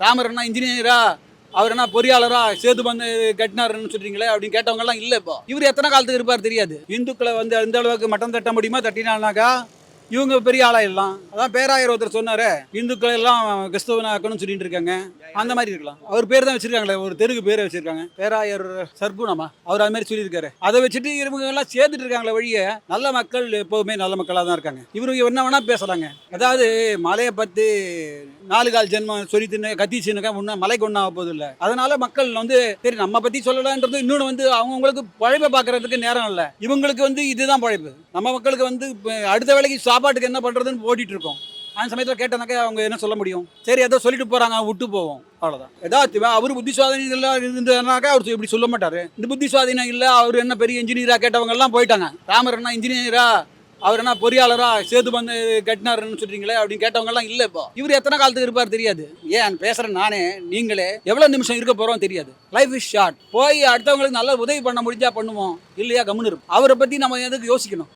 ராமர் என்ன இன்ஜினியரா, அவர் என்ன பொறியாளரா, சேது வந்து கட்டினாருன்னு சொல்றீங்களே அப்படின்னு கேட்டவங்க எல்லாம் இல்ல. இப்போ இவர் எத்தனை காலத்துக்கு இருப்பார் தெரியாது. இந்துக்களை வந்து எந்த அளவுக்கு மட்டம் தட்ட முடியுமோ தட்டினானாக்கா இவங்க பெரிய ஆளாயிடலாம். அதான் பேராயர் ஒருத்தர் சொன்னாரு, இந்துக்கள் எல்லாம் கிறிஸ்தவனாக்கணும்னு சொல்லிட்டு இருக்காங்க. அந்த மாதிரி இருக்கலாம். அவர் பேர் தான் வச்சிருக்காங்களே, ஒரு தெருக்கு பேரை வச்சிருக்காங்க, பேராயர் சர்க்குணமா, அவர் அது மாதிரி சொல்லியிருக்காரு. அதை வச்சுட்டு இவங்க எல்லாம் சேர்த்துட்டு இருக்காங்களே வழிய, நல்ல மக்கள் எப்போதுமே நல்ல மக்களாக தான் இருக்காங்க. இவரு என்ன வேணா பேசலாங்க. அதாவது மலையை பத்தி 4 கால் ஜென்மம் சொல்லிட்டு கத்திச்சுன்னு முன்ன மலைக்கு ஒன்றும் ஆக போகுது இல்லை. அதனால மக்கள் வந்து சரி நம்ம பத்தி சொல்லலான்றது. இன்னொன்று வந்து அவங்களுக்கு பழைப்பை பார்க்கறதுக்கு நேரம் இல்லை. இவங்களுக்கு வந்து இதுதான் பழைப்பு. நம்ம மக்களுக்கு வந்து அடுத்த வேலைக்கு சாப்பாட்டுக்கு என்ன பண்றதுன்னு ஓடிட்டு இருக்கோம். அந்த சமயத்தில் கேட்டனாக்கா அவங்க என்ன சொல்ல முடியும்? சரி ஏதோ சொல்லிட்டு போறாங்க, விட்டு போவோம், அவ்வளோதான். ஏதாவது அவர் புத்தி சுவாதீனம் இல்லை இருந்ததுனாக்கா அவர் இப்படி சொல்ல மாட்டாரு. இந்த புத்தி சுவாதீனம் இல்லை, அவர் என்ன பெரிய இன்ஜினியரா கேட்டவங்க எல்லாம் போயிட்டாங்க. ராமர் என்ன இன்ஜினியரா, அவர் என்ன பொறியாளரா, சேது வந்து கட்டினாருன்னு சொல்றீங்களே அப்படின்னு கேட்டவங்க எல்லாம் இல்ல. இப்போ இவர் எத்தனை காலத்துக்கு இருப்பார் தெரியாது. ஏன் பேசுறேன் நானே, நீங்களே எவ்வளவு நிமிஷம் இருக்க போறோம் தெரியாது. Life is short. போய் அடுத்தவங்களுக்கு நல்ல உதவி பண்ண முடிஞ்சா பண்ணுவோம், இல்லையா கம்முன்னு இருக்கும். அவரை பத்தி நம்ம எதுக்கு யோசிக்கணும்?